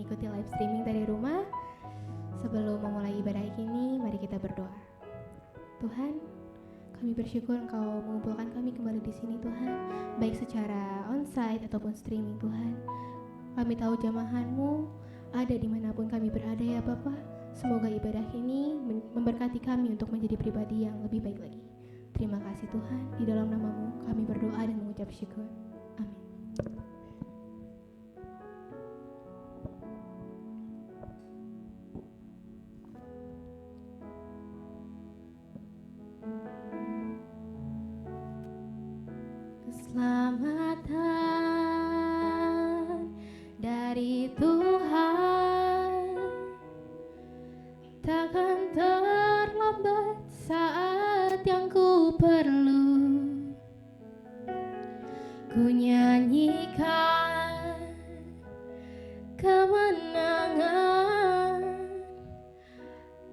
mengikuti live streaming dari rumah. Sebelum memulai ibadah ini, mari kita berdoa. Tuhan, kami bersyukur Engkau mengumpulkan kami kembali di sini Tuhan, baik secara onsite ataupun streaming Tuhan. Kami tahu jamahan-Mu ada dimanapun kami berada ya Bapa. Semoga ibadah ini memberkati kami untuk menjadi pribadi yang lebih baik lagi. Terima kasih Tuhan, di dalam nama-Mu kami berdoa dan mengucap syukur. Amin. Keselamatan dari Tuhan takkan terlambat saat yang ku perlu. Ku nyanyikan kemenangan,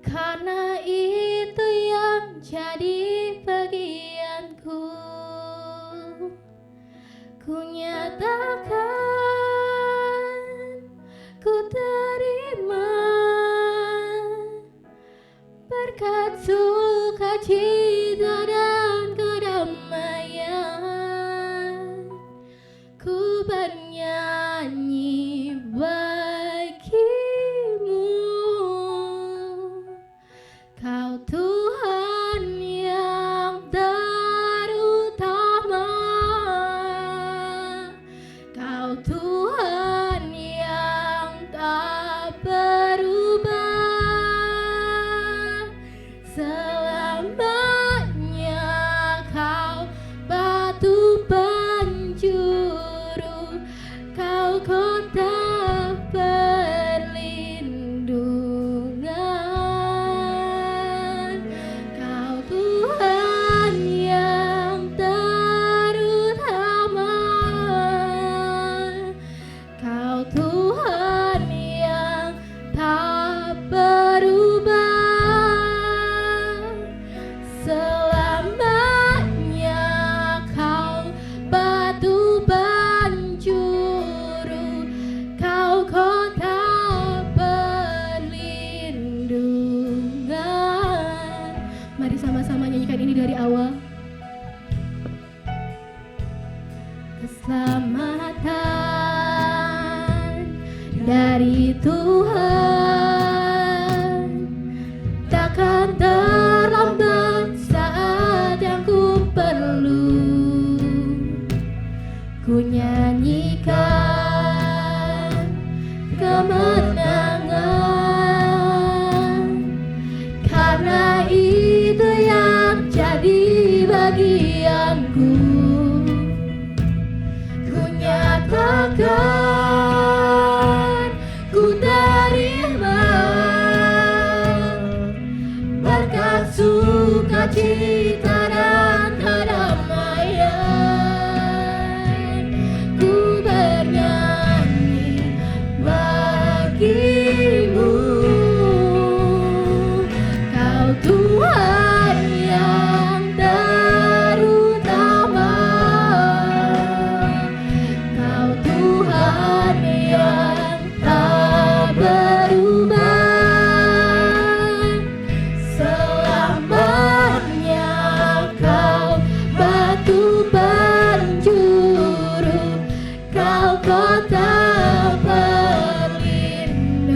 karena itu yang jadi bagianku. Ku nyatakan, ku terima berkat sukacita dan kedamaian. Ku bernyanyi bagimu, Kau Tuhan yang terutama, Kau Tuhan yang tak berubah. Selamanya Kau batu penjuru, Kau kota perlindungan. Kau Tuhan yang terutama, Kau Tuhan yang tak berubah. Selamanya Kau batu penjuru, Kau kota perlindungan. Mari sama-sama nyanyikan ini dari awal. Keselamatan dari Tuhan takkan terlambat saat yang ku perlu. Ku nyanyikan kemenangan, karena itu yang jadi bagianku. Ku nyatakan, ku terima berkat sukacita dan kedamaian. Ku bernyanyi bagimu, Kau Tuhan yang terutama, Kau Tuhan yang tak berubah. Selamanya Kau batu penjuru, Kau kota perlindungan.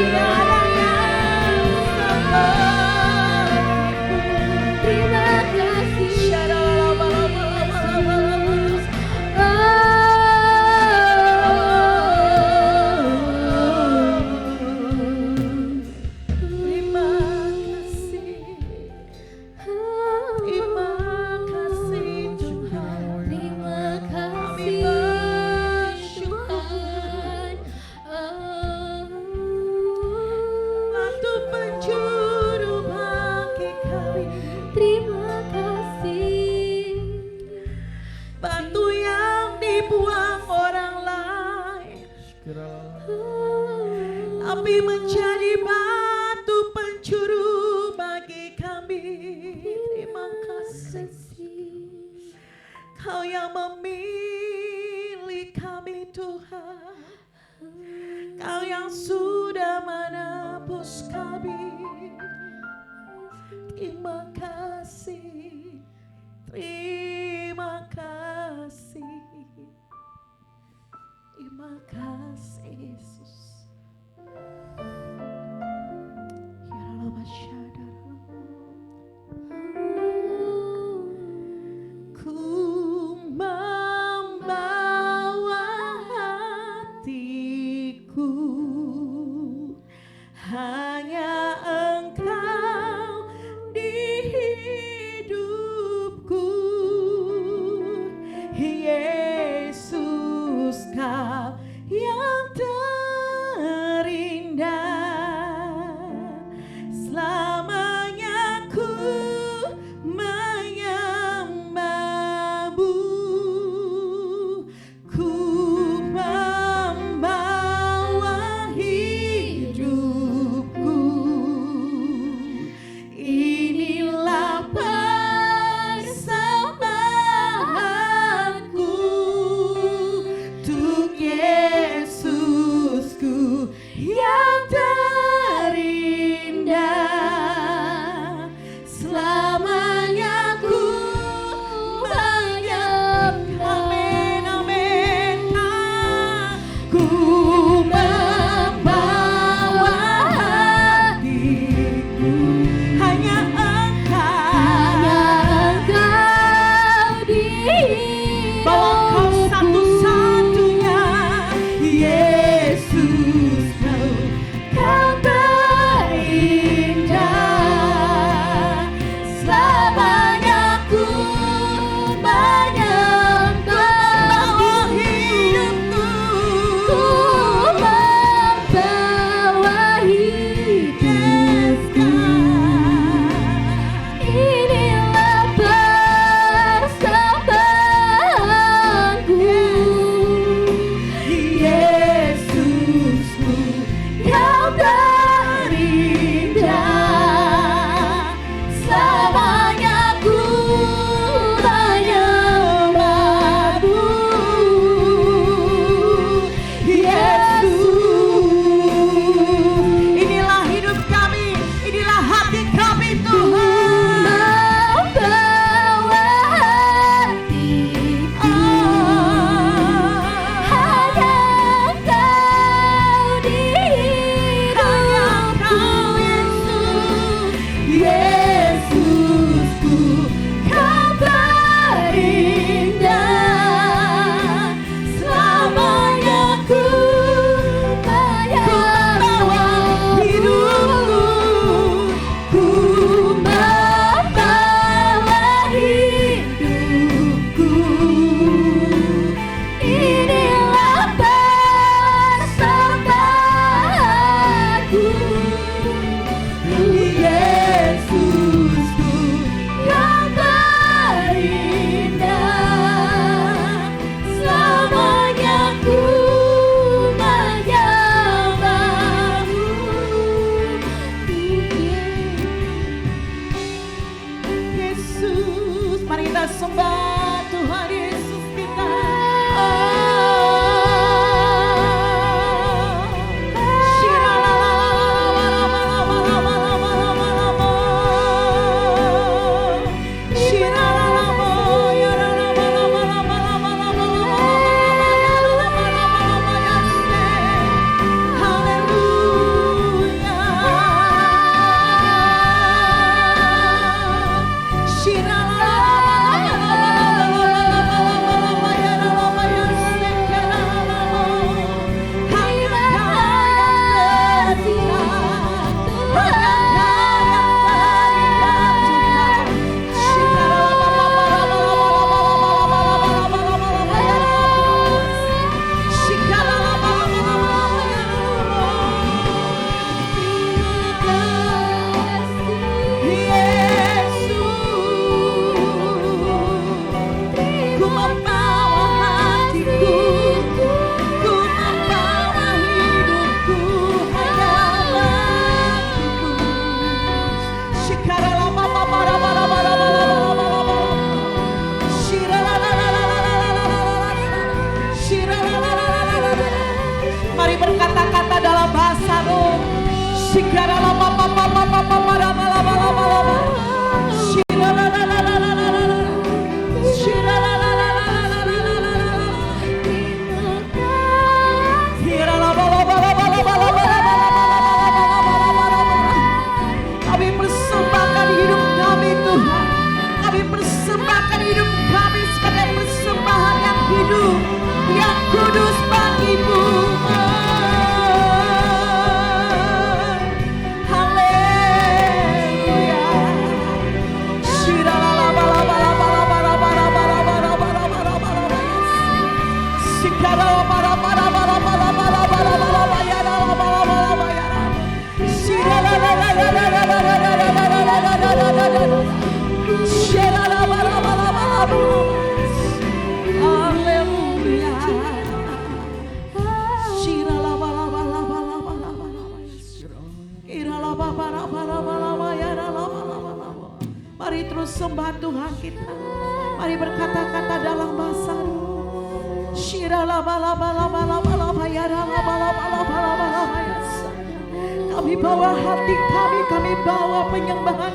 tiada yang seperti-Mu. Terima kasih. Batu yang dibuang orang lain, tapi menjadi batu pencuru bagi kami. Terima kasih, Kau yang memilih kami Tuhan, Kau yang sudah menebus kami. Terima kasih, terima kasih, terima kasih Yesus. Ya Allah, ku membawa hatiku, hanya Engkau di Kami persembahkan hidup kami Tuhan. Kami persembahkan hidup kami sebagai persembahan yang hidup, yang kudus bagimu. Haleluya. Mari terus sembah Tuhan kita. Mari berkata-kata dalam bahasa kami bawa hati kami bawa penyembahan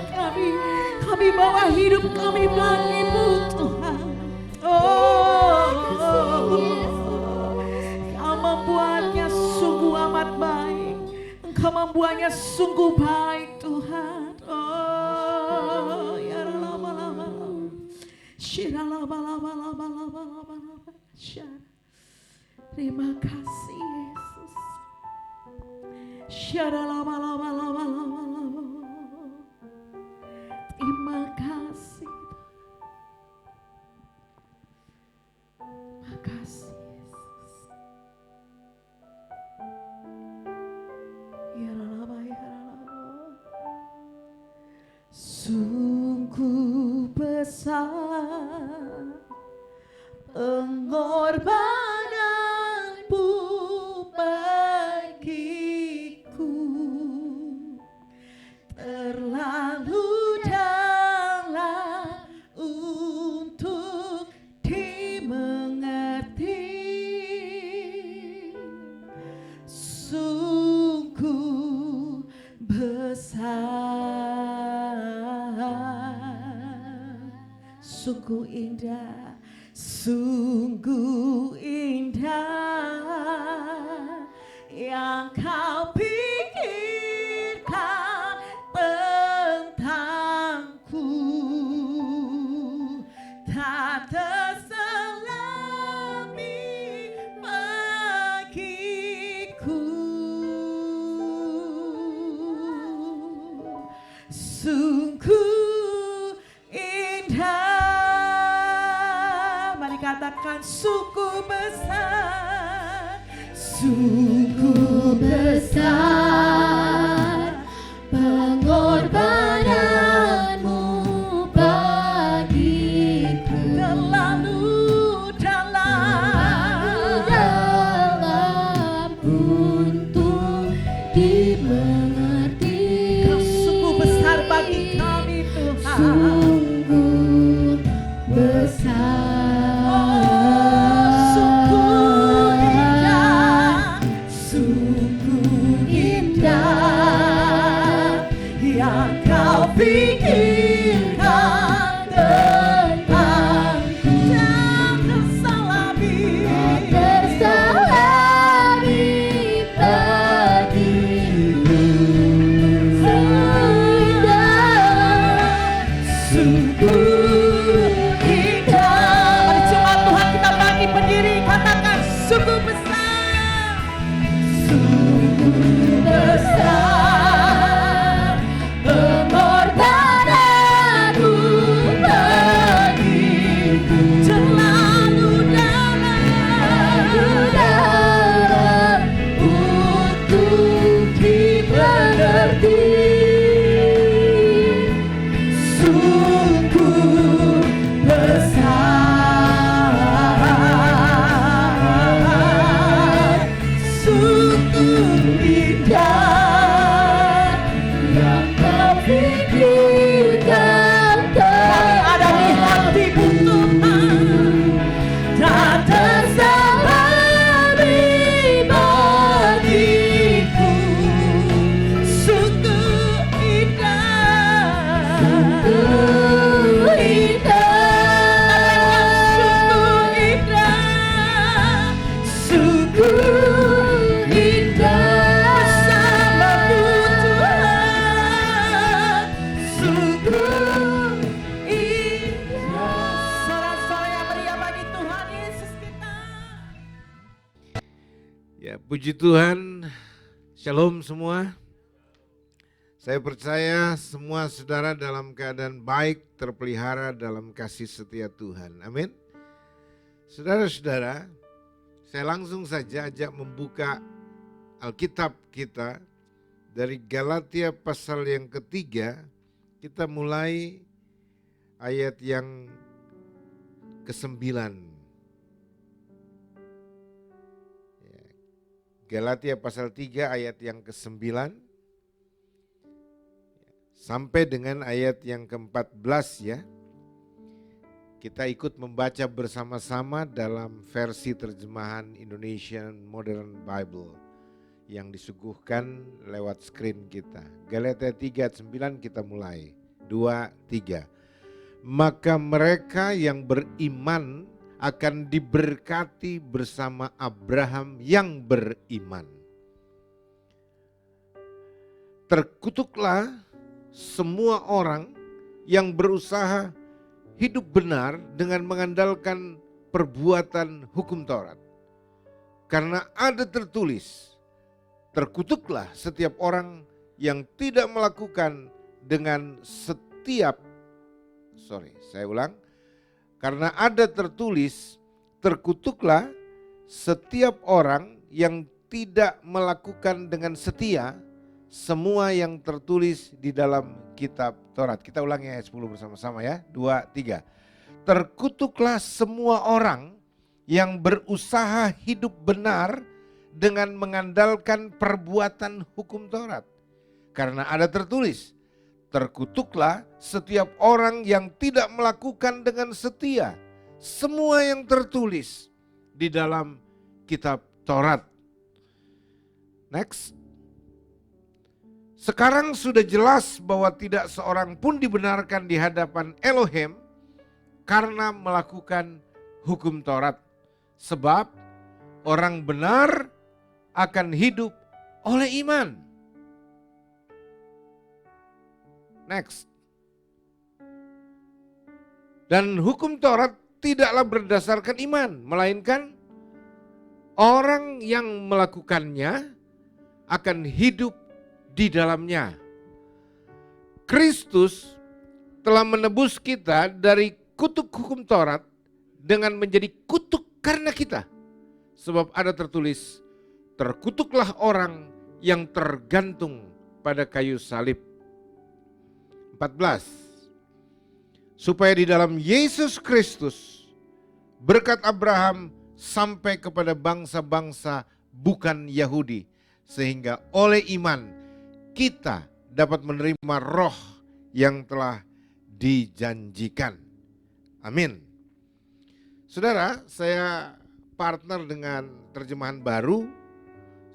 kami bawa hidup kami bagimu Tuhan. Engkau membuatnya sungguh amat baik. Engkau membuatnya sungguh baik Tuhan. Ya lama-lama. Terima kasih Yesus. Terima kasih. Terima kasih Yesus. Ya lama. Sungguh besar pengorbananmu bagiku, terlalu dalam untuk dimengerti. Sungguh besar, sungguh indah, sungguh indah yang kau pikirkan tentangku, tak terselami bagiku. Sungguh indah, mari katakan sungguh besar, sungguh besar pengorbananmu bagiku, terlalu dalam untuk dimengerti. Kau sungguh besar bagi kami Tuhan. Sungguh besar, sungguh indah, sungguh indah yang kau pikirkan tentangku, tak terselami bagiku. Sungguh indah. Mari jemaat Tuhan kita bangkit berdiri, katakan sungguh besar, sungguh besar pengorbananmu Puji Tuhan, Shalom semua. Saya percaya semua saudara dalam keadaan baik, terpelihara dalam kasih setia Tuhan. Amin. Saudara-saudara, saya langsung saja ajak membuka Alkitab kita dari Galatia pasal yang ketiga. Kita mulai ayat yang ke-9. Galatia pasal 3 ayat yang ke-9 sampai dengan ayat yang ke-14 ya. Kita ikut membaca bersama-sama dalam versi terjemahan Indonesian Modern Bible yang disuguhkan lewat screen kita. Galatia 3 ayat 9 kita mulai. 2, 3. Maka mereka yang beriman akan diberkati bersama Abraham yang beriman. Terkutuklah semua orang yang berusaha hidup benar dengan mengandalkan perbuatan hukum Taurat. Karena ada tertulis, terkutuklah setiap orang yang tidak melakukan dengan setiap, karena ada tertulis, terkutuklah setiap orang yang tidak melakukan dengan setia semua yang tertulis di dalam kitab Taurat. Kita ulangi ayat 10 bersama-sama ya. 2, 3. Terkutuklah semua orang yang berusaha hidup benar dengan mengandalkan perbuatan hukum Taurat. Karena ada tertulis, terkutuklah setiap orang yang tidak melakukan dengan setia semua yang tertulis di dalam kitab Taurat. Next. Sekarang sudah jelas bahwa tidak seorang pun dibenarkan di hadapan Elohim karena melakukan hukum Taurat. Sebab orang benar akan hidup oleh iman. Next. Dan hukum Taurat tidaklah berdasarkan iman, melainkan orang yang melakukannya akan hidup di dalamnya. Kristus telah menebus kita dari kutuk hukum Taurat dengan menjadi kutuk karena kita. Sebab ada tertulis, terkutuklah orang yang tergantung pada kayu salib. 14. Supaya di dalam Yesus Kristus berkat Abraham sampai kepada bangsa-bangsa bukan Yahudi, sehingga oleh iman kita dapat menerima roh yang telah dijanjikan. Amin. Saudara, saya partner dengan terjemahan baru.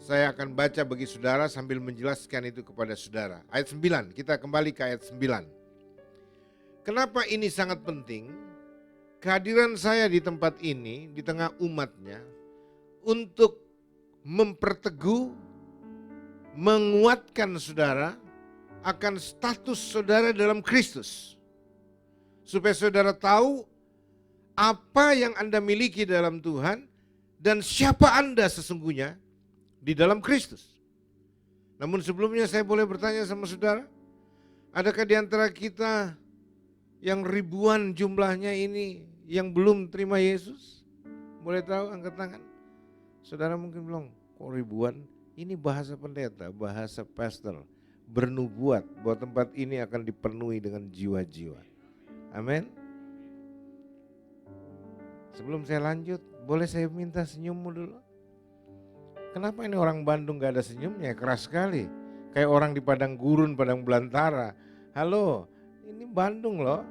Saya akan baca bagi saudara sambil menjelaskan itu kepada saudara. Ayat 9, kita kembali ke ayat 9. Kenapa ini sangat penting? Kehadiran saya di tempat ini, di tengah umatnya, untuk memperteguh, menguatkan saudara akan status saudara dalam Kristus. Supaya saudara tahu apa yang Anda miliki dalam Tuhan dan siapa Anda sesungguhnya di dalam Kristus. Namun sebelumnya saya boleh bertanya sama saudara, adakah di antara kita yang ribuan jumlahnya ini yang belum terima Yesus? Boleh tahu, angkat tangan. Saudara mungkin bilang, kok ribuan? Ini bahasa pendeta, bahasa pastor, bernubuat bahwa tempat ini akan dipenuhi dengan jiwa-jiwa. Amin. Sebelum saya lanjut, boleh saya minta senyummu dulu? Kenapa ini orang Bandung gak ada senyumnya? Keras sekali. Kayak orang di padang gurun, padang belantara. Halo, ini Bandung loh.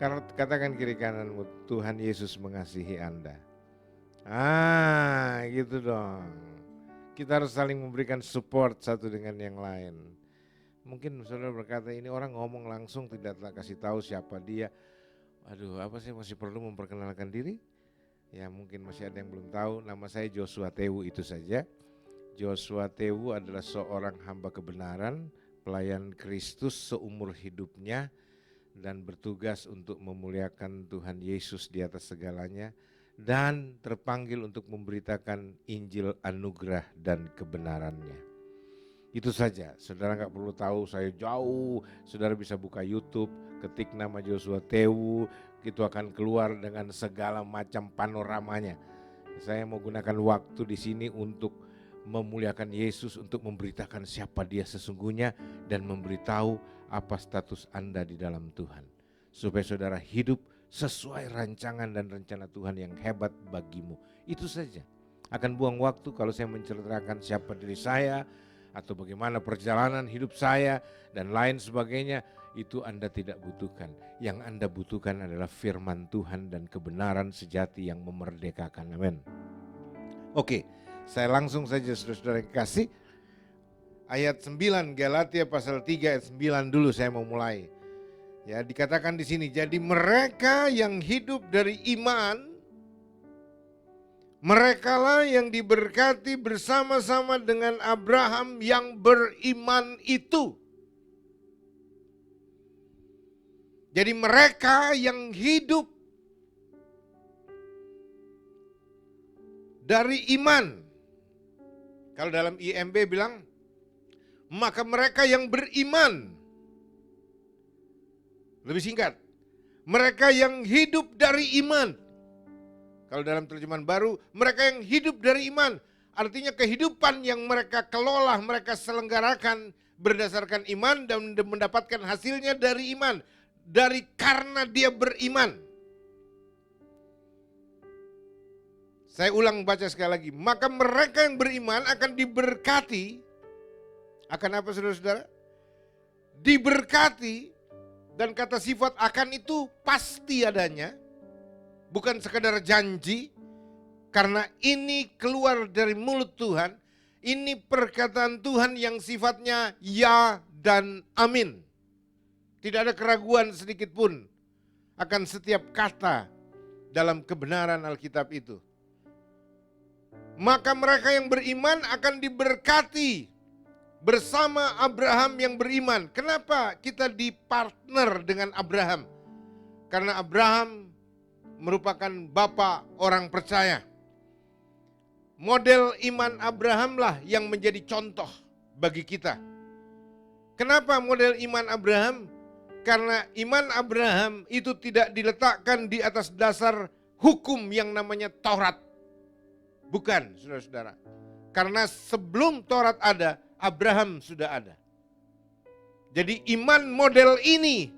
Karena katakan kiri kananmu, Tuhan Yesus mengasihi Anda. Gitu dong. Kita harus saling memberikan support satu dengan yang lain. Mungkin saudara berkata, ini orang ngomong langsung tidak kasih tahu siapa dia. Aduh, apa sih, masih perlu memperkenalkan diri? Ya mungkin masih ada yang belum tahu, nama saya Joshua Tewu, itu saja. Joshua Tewu adalah seorang hamba kebenaran, pelayan Kristus seumur hidupnya, dan bertugas untuk memuliakan Tuhan Yesus di atas segalanya, dan terpanggil untuk memberitakan Injil anugerah dan kebenarannya. Itu saja, saudara nggak perlu tahu saya jauh, saudara bisa buka YouTube, ketik nama Joshua Tewu, itu akan keluar dengan segala macam panoramanya. Saya mau gunakan waktu di sini untuk memuliakan Yesus, untuk memberitakan siapa dia sesungguhnya dan memberitahu apa status Anda di dalam Tuhan. Supaya saudara hidup sesuai rancangan dan rencana Tuhan yang hebat bagimu. Itu saja. Akan buang waktu kalau saya menceritakan siapa diri saya atau bagaimana perjalanan hidup saya dan lain sebagainya. Itu Anda tidak butuhkan. Yang Anda butuhkan adalah firman Tuhan dan kebenaran sejati yang memerdekakan. Amin. Oke, saya langsung saja saudara-saudara yang kasih. Ayat 9 Galatia pasal 3 ayat 9 dulu saya mau mulai. Ya, dikatakan di sini, jadi mereka yang hidup dari iman, merekalah yang diberkati bersama-sama dengan Abraham yang beriman itu. Jadi mereka yang hidup dari iman. Kalau dalam IMB bilang, maka mereka yang beriman. Lebih singkat, mereka yang hidup dari iman. Kalau dalam terjemahan baru, mereka yang hidup dari iman. Artinya kehidupan yang mereka kelola, mereka selenggarakan berdasarkan iman dan mendapatkan hasilnya dari iman. Dari karena dia beriman. Saya ulang baca sekali lagi. Maka mereka yang beriman akan diberkati. Akan apa saudara-saudara? Diberkati. Dan kata sifat akan itu pasti adanya. Bukan sekadar janji. Karena ini keluar dari mulut Tuhan. Ini perkataan Tuhan yang sifatnya ya dan amin. Tidak ada keraguan sedikit pun akan setiap kata dalam kebenaran Alkitab itu. Maka mereka yang beriman akan diberkati bersama Abraham yang beriman. Kenapa kita dipartner dengan Abraham? Karena Abraham merupakan bapa orang percaya. Model iman Abraham lah yang menjadi contoh bagi kita. Kenapa model iman Abraham? Karena iman Abraham itu tidak diletakkan di atas dasar hukum yang namanya Taurat. Bukan, saudara-saudara. Karena sebelum Taurat ada, Abraham sudah ada. Jadi iman model ini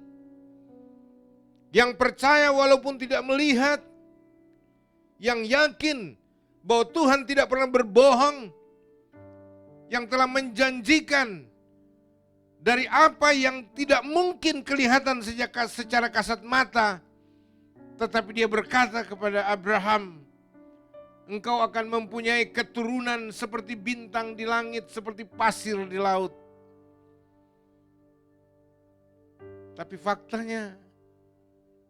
yang percaya walaupun tidak melihat, yang yakin bahwa Tuhan tidak pernah berbohong, yang telah menjanjikan dari apa yang tidak mungkin kelihatan secara kasat mata, tetapi dia berkata kepada Abraham, engkau akan mempunyai keturunan seperti bintang di langit, seperti pasir di laut. Tapi faktanya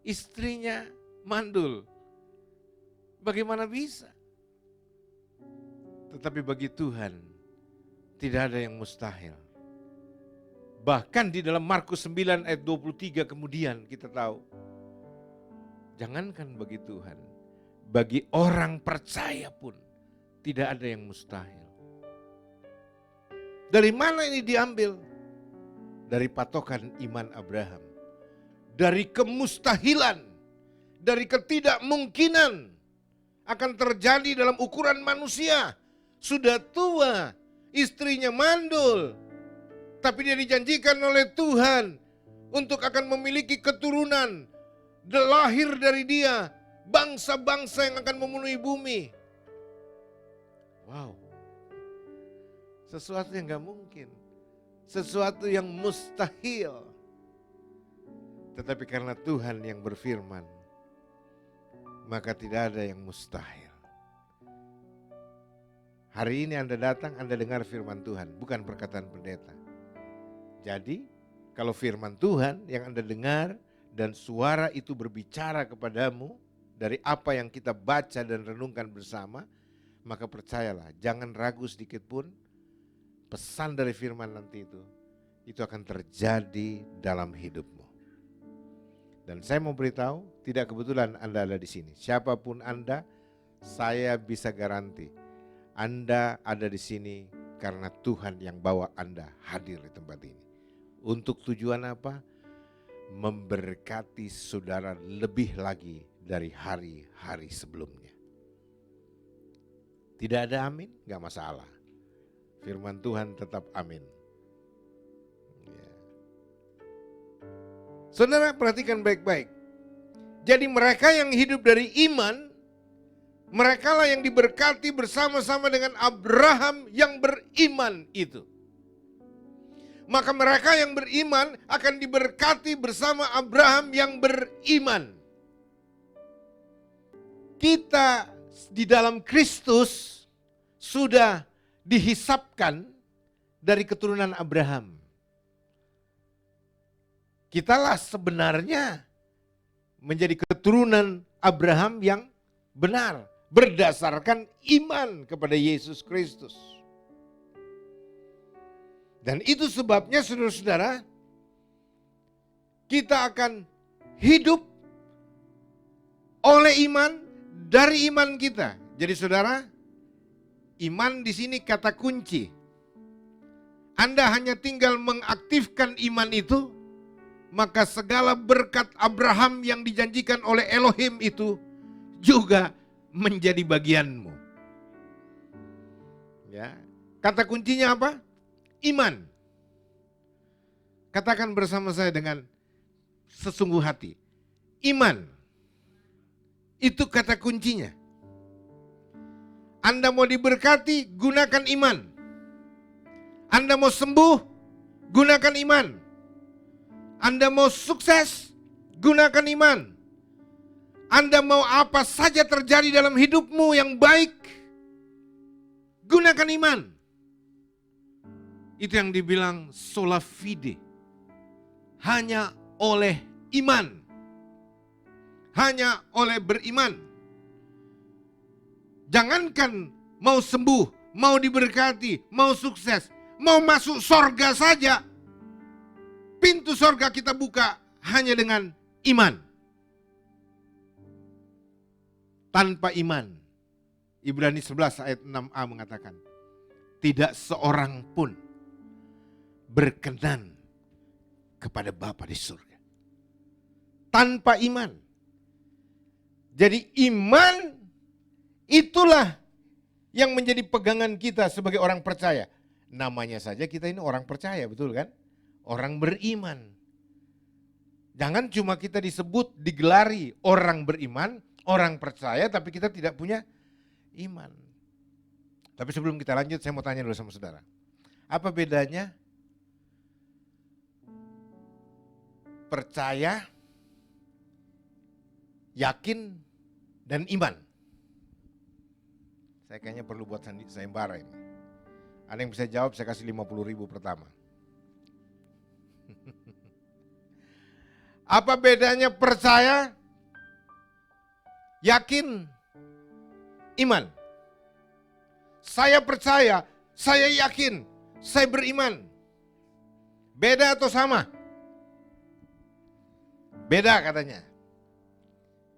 istrinya mandul. Bagaimana bisa? Tetapi bagi Tuhan tidak ada yang mustahil. Bahkan di dalam Markus 9 ayat 23 kemudian kita tahu. Jangankan bagi Tuhan, bagi orang percaya pun tidak ada yang mustahil. Dari mana ini diambil? Dari patokan iman Abraham. Dari kemustahilan, dari ketidakmungkinan akan terjadi dalam ukuran manusia. Sudah tua, istrinya mandul, tapi dia dijanjikan oleh Tuhan untuk akan memiliki keturunan, lahir dari dia bangsa-bangsa yang akan memenuhi bumi. Wow, sesuatu yang gak mungkin, sesuatu yang mustahil. Tetapi karena Tuhan yang berfirman, maka tidak ada yang mustahil. Hari ini Anda datang, Anda dengar firman Tuhan, bukan perkataan pendeta. Jadi, kalau firman Tuhan yang Anda dengar dan suara itu berbicara kepadamu dari apa yang kita baca dan renungkan bersama, maka percayalah, jangan ragu sedikit pun, pesan dari firman nanti itu akan terjadi dalam hidupmu. Dan saya mau beritahu, tidak kebetulan Anda ada di sini. Siapapun Anda, saya bisa garansi Anda ada di sini karena Tuhan yang bawa Anda hadir di tempat ini. Untuk tujuan apa? Memberkati saudara lebih lagi dari hari-hari sebelumnya. Tidak ada amin? Gak masalah. Firman Tuhan tetap amin. Ya. Saudara perhatikan baik-baik. Jadi mereka yang hidup dari iman, merekalah yang diberkati bersama-sama dengan Abraham yang beriman itu. Maka mereka yang beriman akan diberkati bersama Abraham yang beriman. Kita di dalam Kristus sudah dihisapkan dari keturunan Abraham. Kitalah sebenarnya menjadi keturunan Abraham yang benar berdasarkan iman kepada Yesus Kristus. Dan itu sebabnya saudara-saudara, kita akan hidup oleh iman dari iman kita. Jadi saudara, iman di sini kata kunci. Anda hanya tinggal mengaktifkan iman itu, maka segala berkat Abraham yang dijanjikan oleh Elohim itu juga menjadi bagianmu. Ya, kata kuncinya apa? Iman. Katakan bersama saya dengan sesungguh hati. Iman. Itu kata kuncinya. Anda mau diberkati, gunakan iman. Anda mau sembuh, gunakan iman. Anda mau sukses, gunakan iman. Anda mau apa saja terjadi dalam hidupmu yang baik, gunakan iman. Itu yang dibilang sola fide. Hanya oleh iman. Hanya oleh beriman. Jangankan mau sembuh, mau diberkati, mau sukses, mau masuk sorga saja. Pintu sorga kita buka hanya dengan iman. Tanpa iman, Ibrani 11 ayat 6a mengatakan, tidak seorang pun berkenan kepada Bapa di surga. Tanpa iman. Jadi iman itulah yang menjadi pegangan kita sebagai orang percaya. Namanya saja kita ini orang percaya, betul kan? Orang beriman. Jangan cuma kita disebut, digelari orang beriman, orang percaya, tapi kita tidak punya iman. Tapi sebelum kita lanjut, saya mau tanya dulu sama saudara. Apa bedanya percaya, yakin, dan iman? Saya kayaknya perlu buat sayembara ini. Ada yang bisa jawab, saya kasih 50.000 pertama. Apa bedanya percaya, yakin, iman? Saya percaya, saya yakin, saya beriman. Beda atau sama? Beda katanya.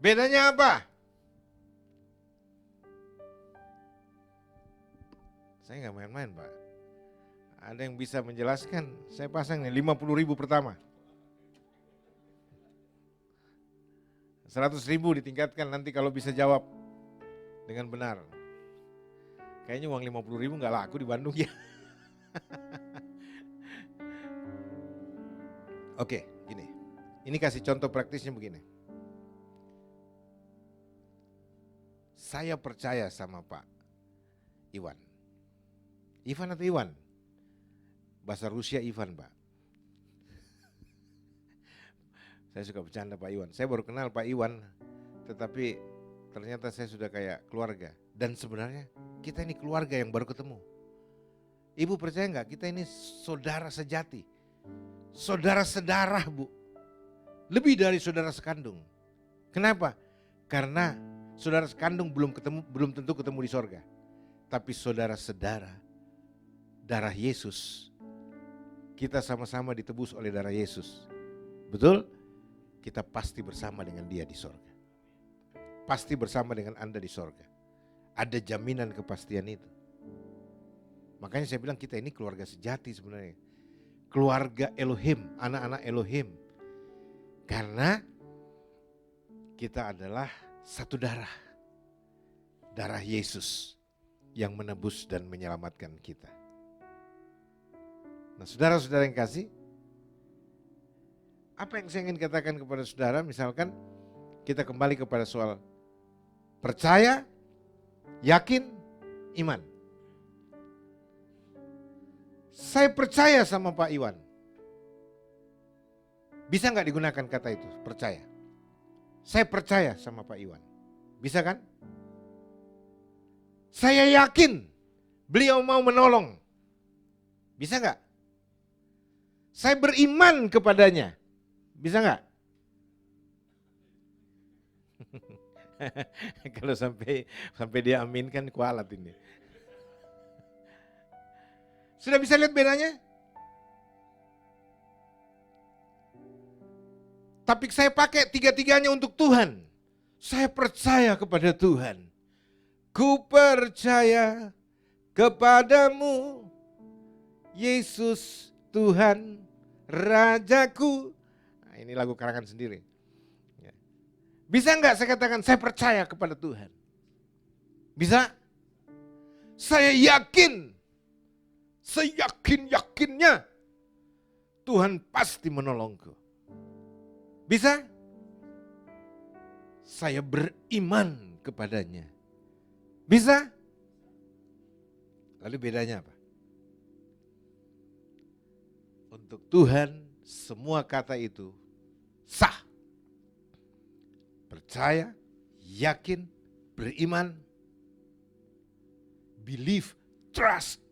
Bedanya apa? Saya nggak main-main, Pak. Ada yang bisa menjelaskan? Saya pasang nih 50.000 pertama. 100.000 ditingkatkan nanti kalau bisa jawab dengan benar. Kayaknya uang 50.000 nggak laku di Bandung ya. Oke, gini. Ini kasih contoh praktisnya begini. Saya percaya sama Pak Iwan. Ivan atau Iwan? Bahasa Rusia Ivan, Pak. Saya suka bercanda Pak Iwan. Saya baru kenal Pak Iwan, tetapi ternyata saya sudah kayak keluarga. Dan sebenarnya kita ini keluarga yang baru ketemu. Ibu percaya nggak? Kita ini saudara sejati. Saudara sedarah, Bu. Lebih dari saudara sekandung. Kenapa? Karena saudara sekandung belum tentu ketemu di sorga. Tapi saudara sedara, darah Yesus. Kita sama-sama ditebus oleh darah Yesus. Betul? Kita pasti bersama dengan dia di sorga. Pasti bersama dengan Anda di sorga. ada jaminan kepastian itu. Makanya saya bilang kita ini keluarga sejati sebenarnya. Keluarga Elohim, anak-anak Elohim. Karena kita adalah satu darah. Darah Yesus yang menebus dan menyelamatkan kita. Nah, saudara-saudara yang kasih, apa yang saya ingin katakan kepada saudara, misalkan kita kembali kepada soal percaya, yakin, iman. Saya percaya sama Pak Iwan. Bisa nggak digunakan kata itu, percaya? Saya percaya sama Pak Iwan. Bisa kan? Saya yakin beliau mau menolong. Bisa nggak? Saya beriman kepadanya. Bisa nggak? Kalau sampai dia aminkan kualat ini. Sudah bisa lihat bedanya? Tapi saya pakai tiga-tiganya untuk Tuhan. Saya percaya kepada Tuhan. Ku percaya kepadamu, Yesus Tuhan Rajaku. Nah, ini lagu karangan sendiri. Bisa enggak saya katakan saya percaya kepada Tuhan? Bisa? Saya yakin, seyakin-yakinnya Tuhan pasti menolongku. Bisa? Saya beriman kepadanya. Bisa? Lalu bedanya apa? Untuk Tuhan semua kata itu sah. Percaya, yakin, beriman, believe, trust.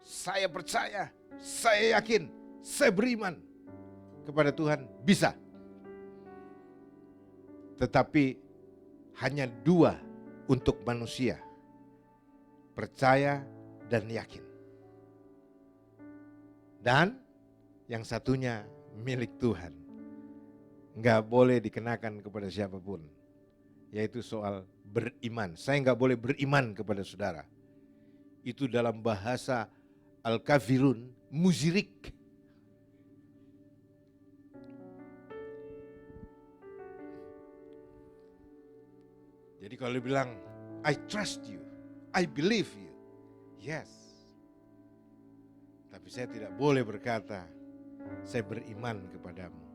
Saya percaya, saya yakin, saya beriman kepada Tuhan, bisa. Tetapi hanya dua untuk manusia, percaya dan yakin. Dan yang satunya milik Tuhan. Enggak boleh dikenakan kepada siapapun, yaitu soal beriman. Saya enggak boleh beriman kepada saudara. Itu dalam bahasa Al-Kafirun, muzirik. Jadi kalau dibilang, I trust you, I believe you, yes. Tapi saya tidak boleh berkata, saya beriman kepadamu.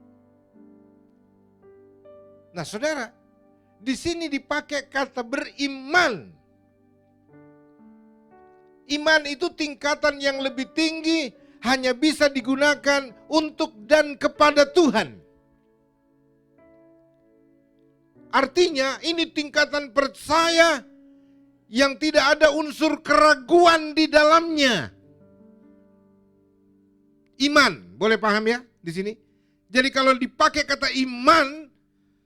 Nah saudara, di sini dipakai kata beriman. Iman itu tingkatan yang lebih tinggi, hanya bisa digunakan untuk dan kepada Tuhan. Artinya ini tingkatan percaya yang tidak ada unsur keraguan di dalamnya. Iman, boleh paham ya di sini? Jadi kalau dipakai kata iman,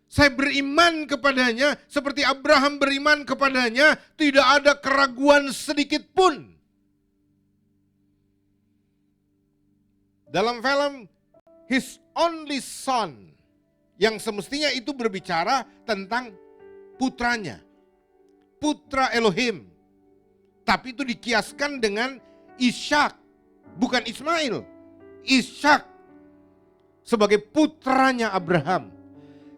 saya beriman kepadanya seperti Abraham beriman kepadanya, tidak ada keraguan sedikit pun. Dalam film His Only Son, yang semestinya itu berbicara tentang putranya, putra Elohim. Tapi itu dikiaskan dengan Ishak, bukan Ismail. Ishak sebagai putranya Abraham.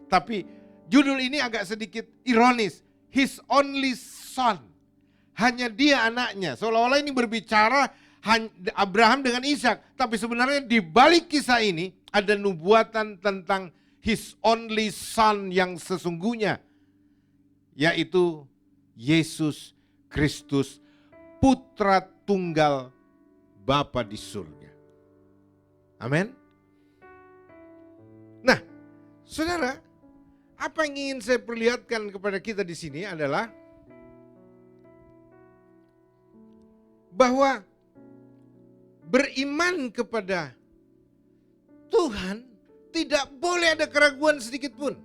Tapi judul ini agak sedikit ironis. His only son. Hanya dia anaknya. Seolah-olah ini berbicara Abraham dengan Ishak. Tapi sebenarnya di balik kisah ini ada nubuatan tentang his only son yang sesungguhnya. Yaitu Yesus Kristus, putra tunggal Bapa di surga. Amin. Nah, saudara, apa yang ingin saya perlihatkan kepada kita di sini adalah bahwa beriman kepada Tuhan tidak boleh ada keraguan sedikit pun.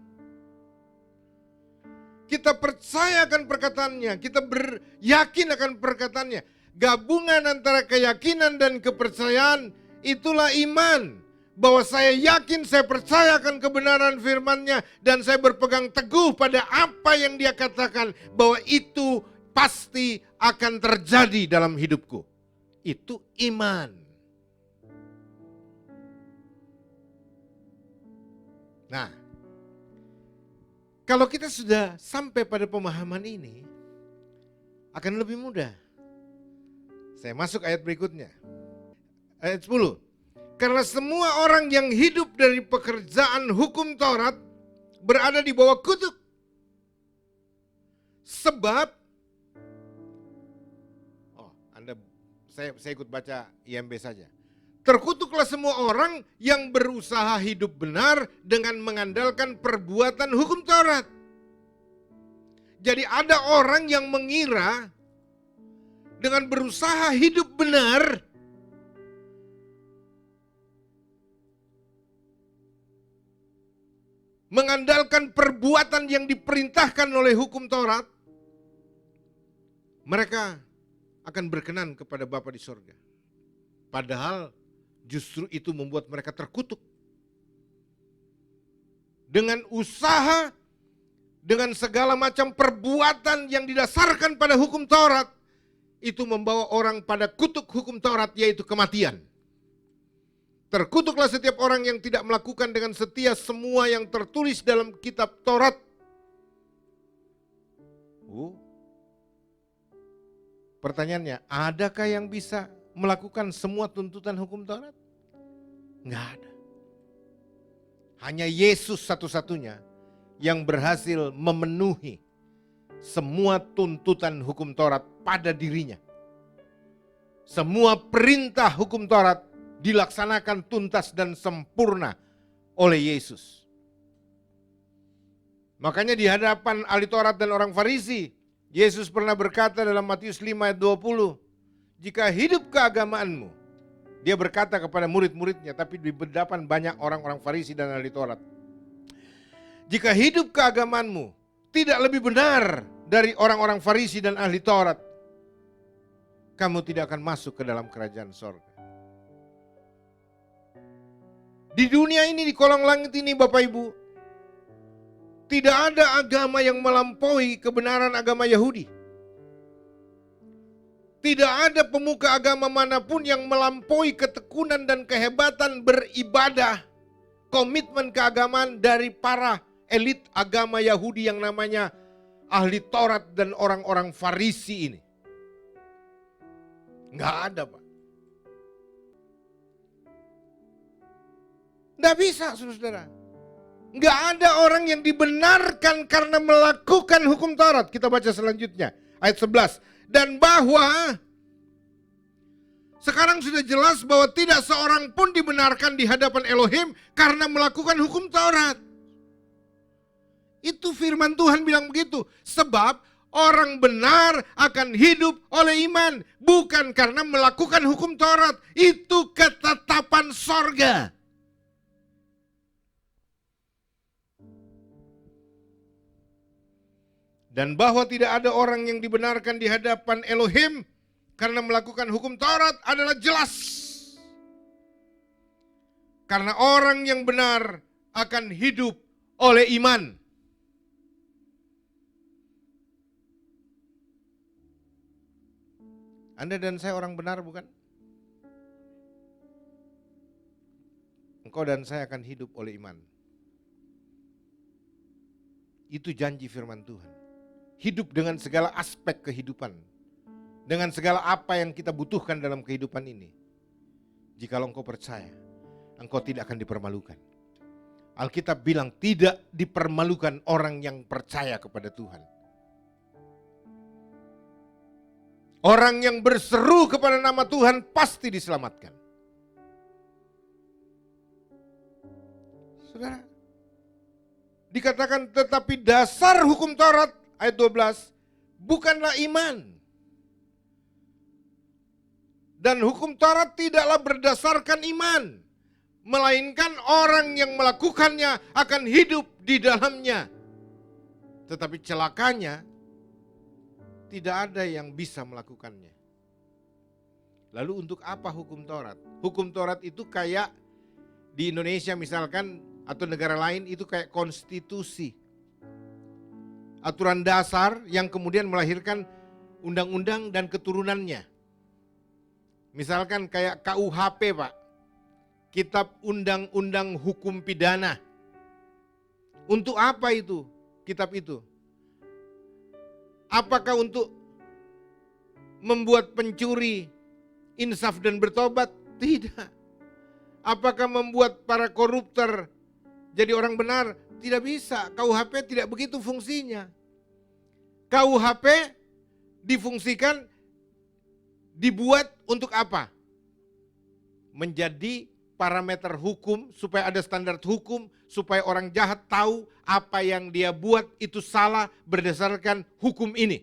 Kita percaya akan perkataannya, kita beryakin akan perkataannya. Gabungan antara keyakinan dan kepercayaan itulah iman. bahwa saya yakin, saya percaya akan kebenaran firman-Nya, dan saya berpegang teguh pada apa yang Dia katakan, bahwa itu pasti akan terjadi dalam hidupku. Itu iman. Nah, kalau kita sudah sampai pada pemahaman ini, akan lebih mudah. Saya masuk ayat berikutnya. Ayat 10. Karena semua orang yang hidup dari pekerjaan hukum Taurat berada di bawah kutuk. Sebab, saya ikut baca IMB saja. Terkutuklah semua orang yang berusaha hidup benar dengan mengandalkan perbuatan hukum Taurat. Jadi ada orang yang mengira dengan berusaha hidup benar, mengandalkan perbuatan yang diperintahkan oleh hukum Taurat, mereka akan berkenan kepada Bapa di sorga. Padahal justru itu membuat mereka terkutuk. Dengan usaha, dengan segala macam perbuatan yang didasarkan pada hukum Taurat, itu membawa orang pada kutuk hukum Taurat, yaitu kematian. Terkutuklah setiap orang yang tidak melakukan dengan setia semua yang tertulis dalam kitab Taurat. Pertanyaannya, adakah yang bisa melakukan semua tuntutan hukum Taurat? Enggak ada. Hanya Yesus satu-satunya yang berhasil memenuhi semua tuntutan hukum Taurat pada dirinya. Semua perintah hukum Taurat dilaksanakan tuntas dan sempurna oleh Yesus. Makanya di hadapan ahli Taurat dan orang Farisi, Yesus pernah berkata dalam Matius 5 ayat 20, jika hidup keagamaanmu, dia berkata kepada murid-muridnya, tapi di hadapan banyak orang-orang Farisi dan ahli Taurat, jika hidup keagamaanmu tidak lebih benar dari orang-orang Farisi dan ahli Taurat, kamu tidak akan masuk ke dalam kerajaan sorga. Di dunia ini, di kolong langit ini Bapak Ibu, tidak ada agama yang melampaui kebenaran agama Yahudi. Tidak ada pemuka agama manapun yang melampaui ketekunan dan kehebatan beribadah, komitmen keagamaan dari para elit agama Yahudi yang namanya ahli Taurat dan orang-orang Farisi ini. Nggak ada, Pak. Nggak bisa, saudara. Nggak ada orang yang dibenarkan karena melakukan hukum Taurat. Kita baca selanjutnya, ayat 11. Dan bahwa sekarang sudah jelas bahwa tidak seorang pun dibenarkan di hadapan Elohim karena melakukan hukum Taurat. Itu firman Tuhan bilang begitu. Sebab orang benar akan hidup oleh iman, bukan karena melakukan hukum Taurat. Itu ketetapan sorga. Dan bahwa tidak ada orang yang dibenarkan di hadapan Elohim karena melakukan hukum Taurat adalah jelas. Karena orang yang benar akan hidup oleh iman. Anda dan saya orang benar, bukan? Engkau dan saya akan hidup oleh iman. Itu janji firman Tuhan. Hidup dengan segala aspek kehidupan. Dengan segala apa yang kita butuhkan dalam kehidupan ini. Jikalau engkau percaya, engkau tidak akan dipermalukan. Alkitab bilang tidak dipermalukan orang yang percaya kepada Tuhan. Orang yang berseru kepada nama Tuhan pasti diselamatkan. Saudara, dikatakan tetapi dasar hukum Taurat ayat 12 bukanlah iman. Dan hukum Taurat tidaklah berdasarkan iman, melainkan orang yang melakukannya akan hidup di dalamnya. Tetapi celakanya tidak ada yang bisa melakukannya. Lalu untuk apa hukum Taurat? Hukum Taurat itu kayak Di Indonesia misalkan atau negara lain itu kayak konstitusi. Aturan dasar yang kemudian melahirkan undang-undang dan keturunannya. Misalkan kayak KUHP, Pak. Kitab Undang-Undang Hukum Pidana. Untuk apa itu kitab itu? Apakah untuk membuat pencuri insaf dan bertobat? Tidak. Apakah membuat para koruptor jadi orang benar? Tidak bisa. KUHP tidak begitu fungsinya. KUHP difungsikan, dibuat untuk apa? Menjadi parameter hukum, supaya ada standar hukum, supaya orang jahat tahu apa yang dia buat itu salah berdasarkan hukum ini.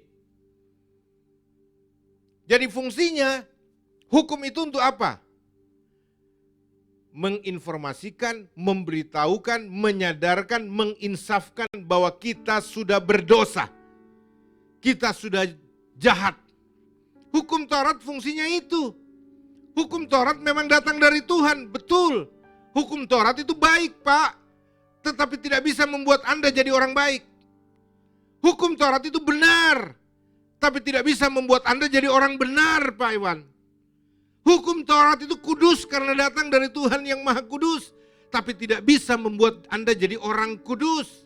Jadi fungsinya hukum itu untuk apa? Menginformasikan, memberitahukan, menyadarkan, menginsafkan bahwa kita sudah berdosa. Kita sudah jahat. Hukum Taurat fungsinya itu. Hukum Taurat memang datang dari Tuhan, betul. Hukum Taurat itu baik, Pak. Tetapi tidak bisa membuat Anda jadi orang baik. Hukum Taurat itu benar. Tapi tidak bisa membuat Anda jadi orang benar, Pak Iwan. Hukum Taurat itu kudus karena datang dari Tuhan yang Maha Kudus. Tapi tidak bisa membuat Anda jadi orang kudus.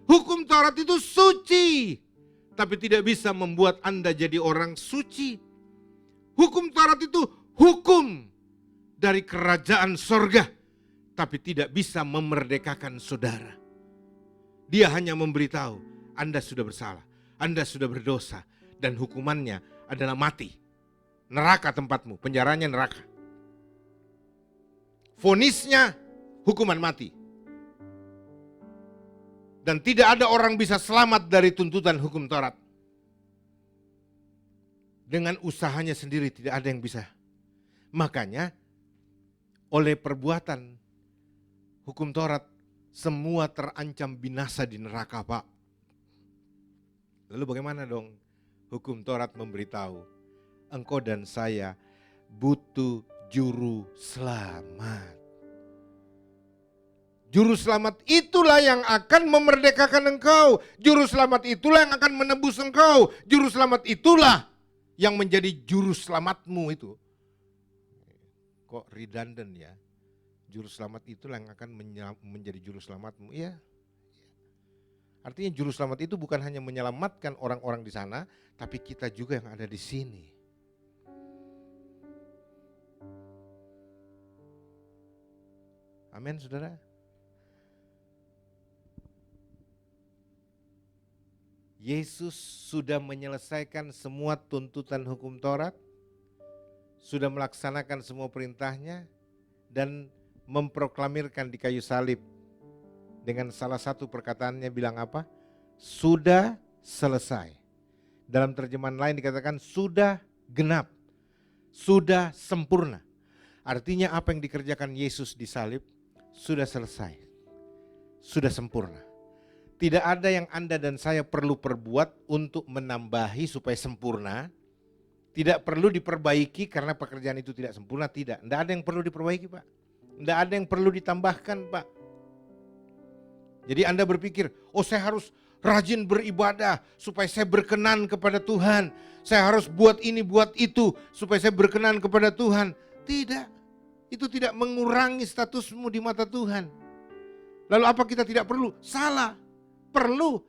Hukum Taurat itu suci. Tapi tidak bisa membuat Anda jadi orang suci. Hukum Taurat itu hukum dari kerajaan sorga. Tapi tidak bisa memerdekakan saudara. Dia hanya memberitahu, Anda sudah bersalah. Anda sudah berdosa. Dan hukumannya adalah mati. Neraka tempatmu, penjaranya neraka. Vonisnya hukuman mati. Dan tidak ada orang bisa selamat dari tuntutan hukum Taurat. Dengan usahanya sendiri tidak ada yang bisa. Makanya oleh perbuatan hukum Taurat semua terancam binasa di neraka, Pak. Lalu bagaimana dong? Hukum Taurat memberitahu, engkau dan saya butuh juru selamat. Juru selamat itulah yang akan memerdekakan engkau. Juru selamat itulah yang akan menebus engkau. Juru selamat itulah yang menjadi juru selamatmu itu. Kok redundant ya? Juru selamat itulah yang akan menjadi juru selamatmu. Iya. Artinya juru selamat itu bukan hanya menyelamatkan orang-orang di sana, tapi kita juga yang ada di sini. Amin, saudara. Yesus sudah menyelesaikan semua tuntutan hukum Taurat, sudah melaksanakan semua perintahnya, dan memproklamirkan di kayu salib. Dengan salah satu perkataannya bilang apa? Sudah selesai. Dalam terjemahan lain dikatakan sudah genap, sudah sempurna. Artinya apa yang dikerjakan Yesus di salib sudah selesai, sudah sempurna. Tidak ada yang Anda dan saya perlu perbuat untuk menambahi supaya sempurna. Tidak perlu diperbaiki karena pekerjaan itu tidak sempurna, tidak. Tidak ada yang perlu diperbaiki, Pak. Tidak ada yang perlu ditambahkan, Pak. Jadi Anda berpikir, oh saya harus rajin beribadah supaya saya berkenan kepada Tuhan. Saya harus buat ini, buat itu supaya saya berkenan kepada Tuhan. Tidak, itu tidak mengurangi statusmu di mata Tuhan. Lalu apa kita tidak perlu? Salah, perlu.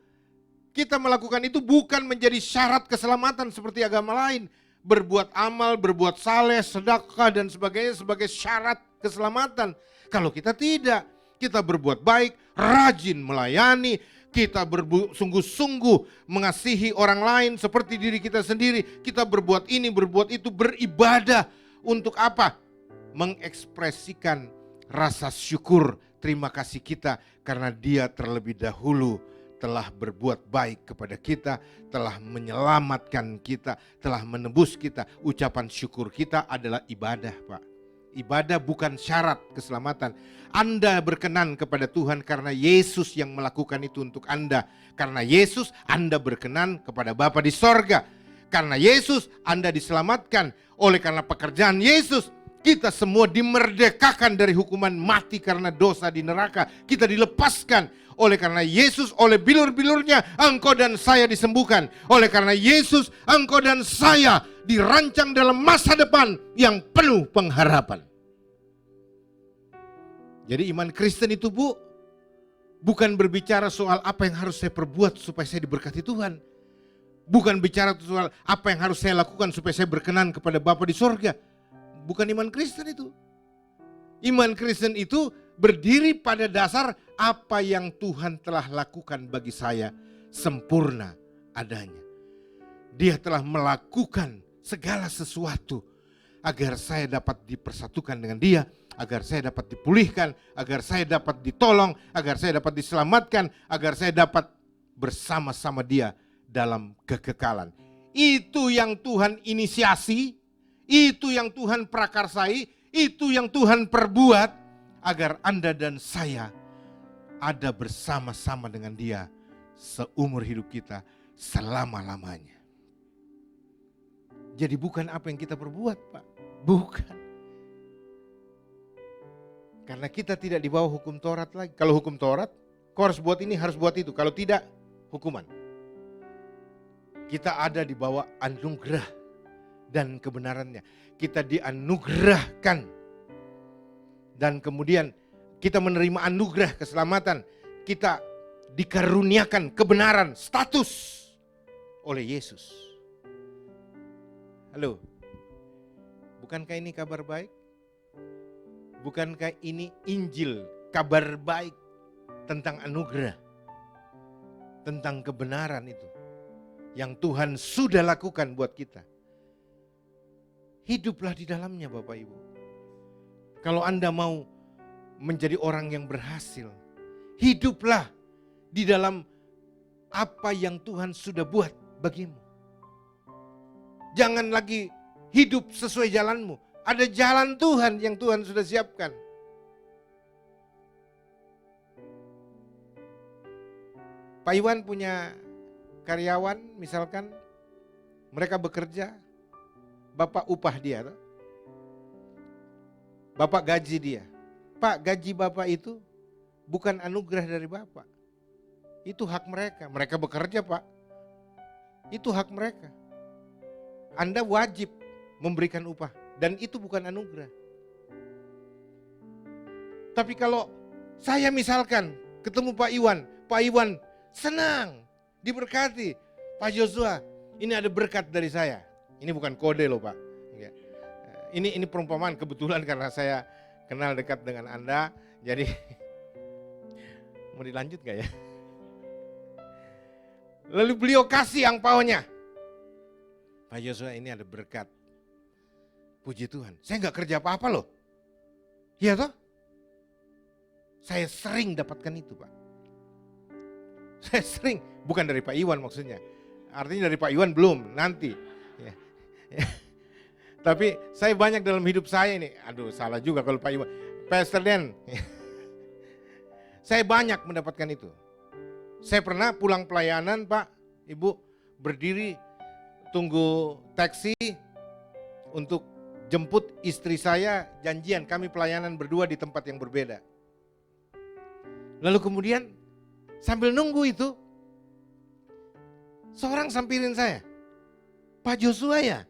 Kita melakukan itu bukan menjadi syarat keselamatan seperti agama lain. Berbuat amal, berbuat saleh, sedekah dan sebagainya sebagai syarat keselamatan. Kalau kita tidak, kita berbuat baik, rajin melayani, kita sungguh-sungguh mengasihi orang lain seperti diri kita sendiri. Kita berbuat ini, berbuat itu, beribadah. Untuk apa? Mengekspresikan rasa syukur, terima kasih kita karena Dia terlebih dahulu telah berbuat baik kepada kita, telah menyelamatkan kita, telah menebus kita. Ucapan syukur kita adalah ibadah, Pak. Ibadah bukan syarat keselamatan. Anda berkenan kepada Tuhan karena Yesus yang melakukan itu untuk Anda. Karena Yesus Anda berkenan kepada Bapa di sorga. Karena Yesus Anda diselamatkan. Oleh karena pekerjaan Yesus Kita semua dimerdekakan dari hukuman mati karena dosa di neraka. Kita dilepaskan oleh karena Yesus, oleh bilur-bilurnya engkau dan saya disembuhkan. Oleh karena Yesus, engkau dan saya dirancang dalam masa depan yang penuh pengharapan. Jadi iman Kristen itu bukan berbicara soal apa yang harus saya perbuat supaya saya diberkati Tuhan. Bukan bicara soal apa yang harus saya lakukan supaya saya berkenan kepada Bapa di sorga. Bukan iman Kristen itu. Iman Kristen itu berdiri pada dasar apa yang Tuhan telah lakukan bagi saya sempurna adanya. Dia telah melakukan segala sesuatu agar saya dapat dipersatukan dengan Dia, agar saya dapat dipulihkan, agar saya dapat ditolong, agar saya dapat diselamatkan, agar saya dapat bersama-sama Dia dalam kekekalan. Itu yang Tuhan inisiasi. Itu yang Tuhan prakarsai, itu yang Tuhan perbuat agar Anda dan saya ada bersama-sama dengan Dia seumur hidup kita selama-lamanya. Jadi bukan apa yang kita perbuat, Pak. Bukan. Karena kita tidak di bawah hukum Taurat lagi. Kalau hukum Taurat, kau harus buat ini, harus buat itu. Kalau tidak, hukuman. Kita ada di bawah anugerah dan kebenarannya. Kita dianugerahkan. Dan kemudian kita menerima anugerah keselamatan. Kita dikaruniakan kebenaran, status oleh Yesus. Halo. Bukankah ini kabar baik? Bukankah ini Injil, kabar baik tentang anugerah, tentang kebenaran itu yang Tuhan sudah lakukan buat kita. Hiduplah di dalamnya Bapak Ibu. Kalau Anda mau menjadi orang yang berhasil, hiduplah di dalam apa yang Tuhan sudah buat bagimu. Jangan lagi hidup sesuai jalanmu. Ada jalan Tuhan yang Tuhan sudah siapkan. Pak Iwan punya karyawan misalkan, mereka bekerja, Bapak upah dia, Bapak gaji dia. Pak, gaji Bapak itu bukan anugerah dari Bapak. Itu hak mereka. Mereka bekerja, Pak. Itu hak mereka. Anda wajib memberikan upah. Dan itu bukan anugerah. Tapi kalau saya misalkan ketemu Pak Iwan senang, diberkati. Pak Joshua, ini ada berkat dari saya. Ini bukan kode loh Pak. Ini perumpamaan kebetulan karena saya kenal dekat dengan Anda. Jadi mau dilanjut gak ya? Lalu beliau kasih angpaonya. Pak Joshua, ini ada berkat. Puji Tuhan. Saya gak kerja apa-apa loh. Iya toh? Saya sering dapatkan itu Pak. Saya sering. Bukan dari Pak Iwan maksudnya. Artinya dari Pak Iwan belum, nanti. Ya. Tapi saya banyak dalam hidup saya ini. Aduh salah juga kalau Pak Iwan. Pastor Dan. Saya banyak mendapatkan itu. Saya pernah pulang pelayanan Pak, Ibu berdiri tunggu taksi untuk jemput istri saya, janjian kami pelayanan berdua di tempat yang berbeda. Lalu kemudian sambil nunggu itu, seorang sampirin saya, Pak Joshua ya?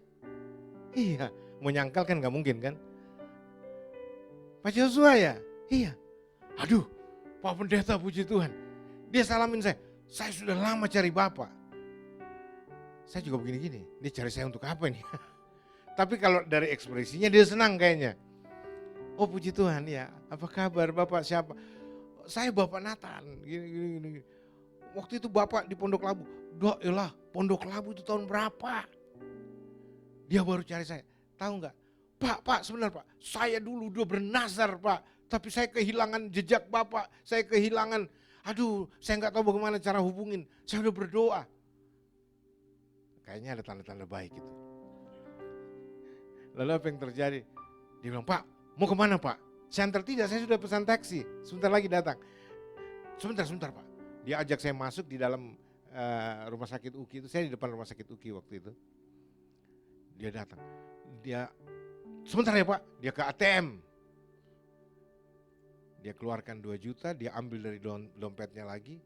Iya, mau nyangkal kan gak mungkin kan? Pak Joshua ya? Iya. Aduh, Pak Pendeta puji Tuhan. Dia salamin saya sudah lama cari Bapak. Saya juga begini-gini, dia cari saya untuk apa ini? Tapi kalau dari ekspresinya dia senang kayaknya. Oh puji Tuhan ya, apa kabar Bapak siapa? Saya Bapak Nathan, gini. Waktu itu Bapak di Pondok Labu. Elah, Pondok Labu itu tahun berapa? Dia baru cari saya, tahu nggak? Pak sebentar Pak, saya dulu udah bernazar Pak. Tapi saya kehilangan jejak Bapak, saya kehilangan, saya nggak tahu bagaimana cara hubungin. Saya udah berdoa. Kayaknya ada tanda-tanda baik itu. Lalu apa yang terjadi? Dia bilang, Pak, mau kemana Pak? Saya antar, tidak, saya sudah pesan taksi. Sebentar lagi datang. Sebentar Pak. Dia ajak saya masuk di dalam rumah sakit UKI itu. Saya di depan rumah sakit UKI waktu itu. Dia datang. Dia Sebentar ya Pak, dia ke ATM. Dia keluarkan 2 juta, dia ambil dari dompetnya lagi,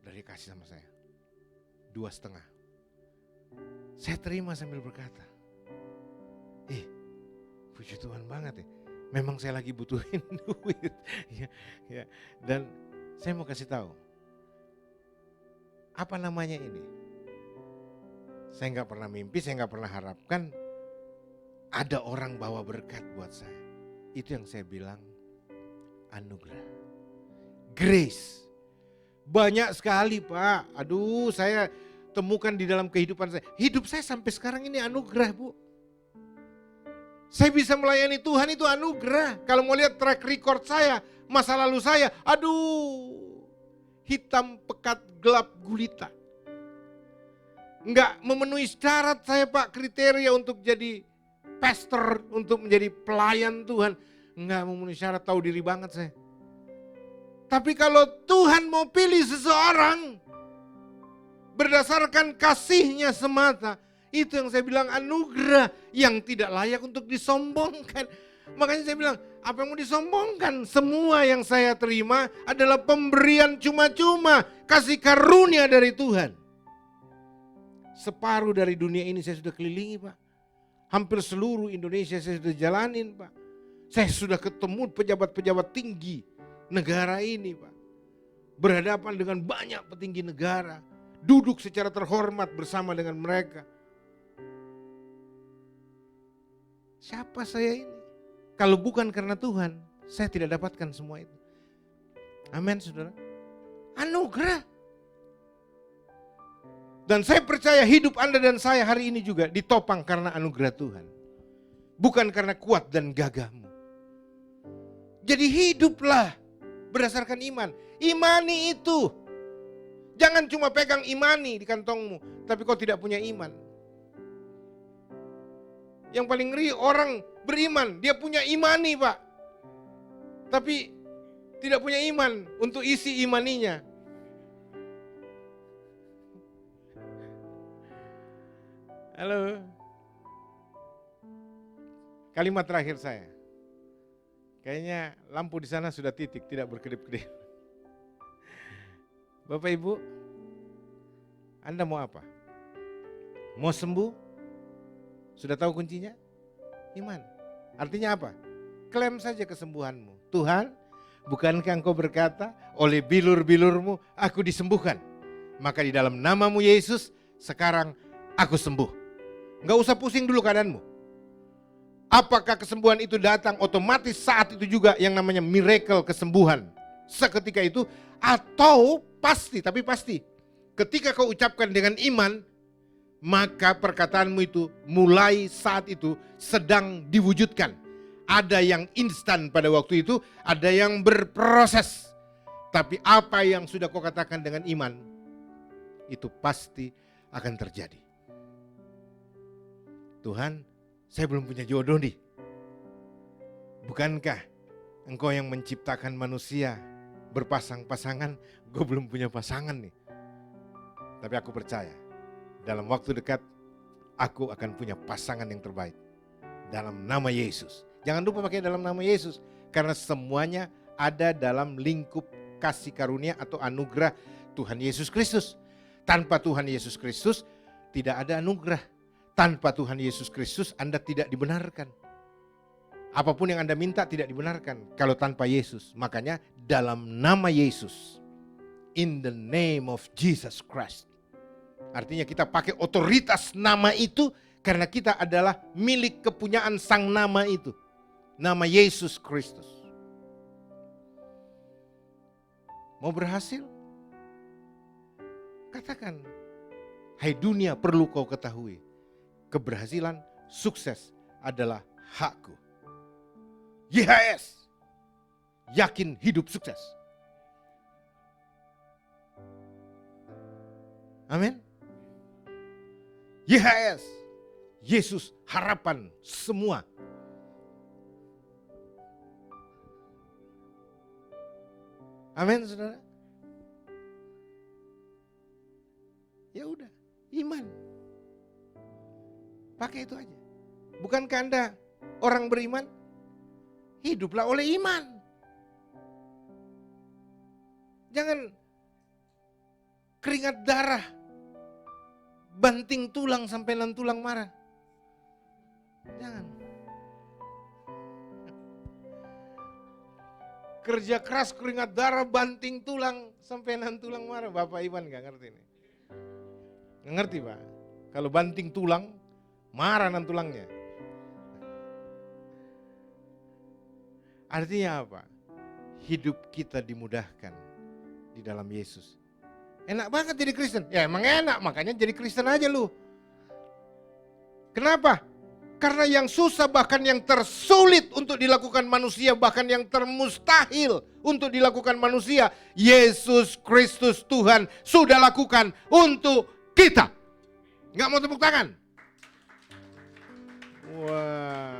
dan dia kasih sama saya. 2,5. Saya terima sambil berkata, puji Tuhan banget ya. Memang saya lagi butuhin duit. Ya. Dan saya mau kasih tahu, apa namanya ini? Saya nggak pernah mimpi, saya nggak pernah harapkan ada orang bawa berkat buat saya. Itu yang saya bilang anugerah. Grace. Banyak sekali Pak. Aduh, saya temukan di dalam kehidupan saya. Hidup saya sampai sekarang ini anugerah Bu. Saya bisa melayani Tuhan itu anugerah. Kalau mau lihat track record saya, masa lalu saya, aduh, hitam pekat gelap gulita. Enggak memenuhi syarat saya Pak, kriteria untuk jadi pastor, untuk menjadi pelayan Tuhan. Enggak memenuhi syarat, tahu diri banget saya. Tapi kalau Tuhan mau pilih seseorang berdasarkan kasihnya semata, itu yang saya bilang anugerah yang tidak layak untuk disombongkan. Makanya saya bilang, apa yang mau disombongkan? Semua yang saya terima adalah pemberian cuma-cuma, kasih karunia dari Tuhan. Separuh dari dunia ini saya sudah kelilingi Pak. Hampir seluruh Indonesia saya sudah jalanin Pak. Saya sudah ketemu pejabat-pejabat tinggi negara ini Pak. Berhadapan dengan banyak petinggi negara. Duduk secara terhormat bersama dengan mereka. Siapa saya ini? Kalau bukan karena Tuhan, saya tidak dapatkan semua itu. Amin saudara. Anugerah. Dan saya percaya hidup Anda dan saya hari ini juga ditopang karena anugerah Tuhan. Bukan karena kuat dan gagahmu. Jadi hiduplah berdasarkan iman. Imani itu. Jangan cuma pegang imani di kantongmu, tapi kau tidak punya iman. Yang paling ngeri orang beriman, dia punya imani Pak. Tapi tidak punya iman untuk isi imaninya. Halo. Kalimat terakhir saya. Kayaknya lampu di sana sudah titik, tidak berkedip-kedip. Bapak Ibu, Anda mau apa? Mau sembuh? Sudah tahu kuncinya? Iman. Artinya apa? Klaim saja kesembuhanmu. Tuhan, bukankah Engkau berkata, oleh bilur-bilurmu aku disembuhkan. Maka di dalam namamu Yesus, sekarang aku sembuh. Enggak usah pusing dulu keadaanmu. Apakah kesembuhan itu datang otomatis saat itu juga yang namanya miracle kesembuhan. Seketika itu atau pasti, tapi pasti. Ketika kau ucapkan dengan iman, maka perkataanmu itu mulai saat itu sedang diwujudkan. Ada yang instan pada waktu itu, ada yang berproses. Tapi apa yang sudah kau katakan dengan iman, itu pasti akan terjadi. Tuhan, saya belum punya jodoh nih. Bukankah Engkau yang menciptakan manusia berpasang-pasangan, gue belum punya pasangan nih. Tapi aku percaya, dalam waktu dekat, aku akan punya pasangan yang terbaik. Dalam nama Yesus. Jangan lupa pakai dalam nama Yesus. Karena semuanya ada dalam lingkup kasih karunia atau anugerah Tuhan Yesus Kristus. Tanpa Tuhan Yesus Kristus, tidak ada anugerah. Tanpa Tuhan Yesus Kristus, Anda tidak dibenarkan. Apapun yang Anda minta tidak dibenarkan kalau tanpa Yesus. Makanya dalam nama Yesus. In the name of Jesus Christ. Artinya kita pakai otoritas nama itu karena kita adalah milik kepunyaan sang nama itu. Nama Yesus Kristus. Mau berhasil? Katakan, hai dunia perlu kau ketahui. Keberhasilan, sukses adalah hakku. YHS, yakin hidup sukses. Amin. YHS, Yesus harapan semua. Amin saudara. Ya udah, iman. Pakai itu aja. Bukankah Anda orang beriman? Hiduplah oleh iman. Jangan keringat darah, banting tulang sampai nan tulang marah. Jangan. Kerja keras, keringat darah, banting tulang sampai nan tulang marah. Bapak Iwan gak ngerti ini. Gak ngerti Pak. Kalau banting tulang, marah nan tulangnya. Artinya apa? Hidup kita dimudahkan di dalam Yesus. Enak banget jadi Kristen. Ya emang enak, makanya jadi Kristen aja lu. Kenapa? Karena yang susah, bahkan yang tersulit untuk dilakukan manusia, bahkan yang termustahil untuk dilakukan manusia, Yesus Kristus Tuhan sudah lakukan untuk kita. Nggak mau tepuk tangan? Wah.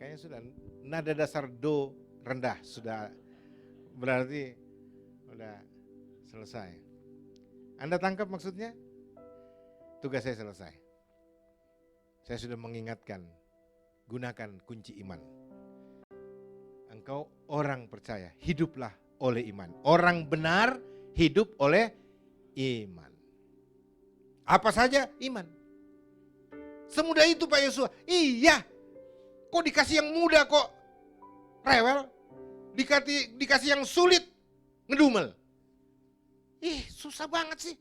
Kayaknya sudah nada dasar do rendah sudah, berarti udah selesai. Anda tangkap maksudnya? Tugas saya selesai. Saya sudah mengingatkan, gunakan kunci iman. Engkau orang percaya, hiduplah oleh iman. Orang benar hidup oleh iman. Apa saja? Iman. Semudah itu Pak Yosua. Iya. Kok dikasih yang mudah kok rewel? Dikasih yang sulit ngedumel. Susah banget sih.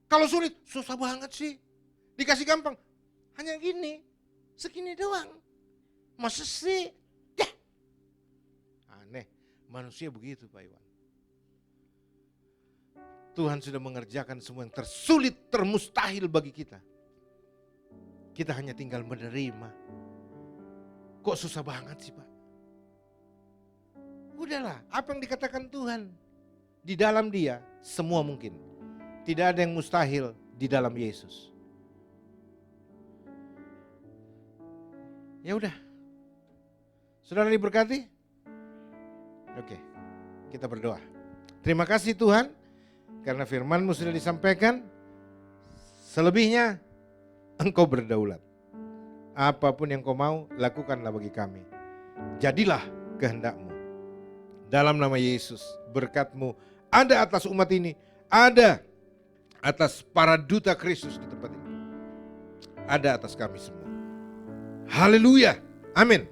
Kalau sulit, susah banget sih. Dikasih gampang, hanya gini, segini doang. Masa sih? Ya. Aneh, manusia begitu Pak Iwan. Tuhan sudah mengerjakan semua yang tersulit, termustahil bagi kita. Kita hanya tinggal menerima. Kok susah banget sih Pak? Udahlah, apa yang dikatakan Tuhan? Di dalam Dia, semua mungkin. Tidak ada yang mustahil di dalam Yesus. Ya udah. Saudara diberkati? Oke, kita berdoa. Terima kasih Tuhan, karena firman-Mu sudah disampaikan. Selebihnya, Engkau berdaulat. Apapun yang Kau mau, lakukanlah bagi kami. Jadilah kehendak-Mu. Dalam nama Yesus, berkat-Mu ada atas umat ini, ada atas para duta Kristus di tempat ini. Ada atas kami semua. Haleluya. Amin.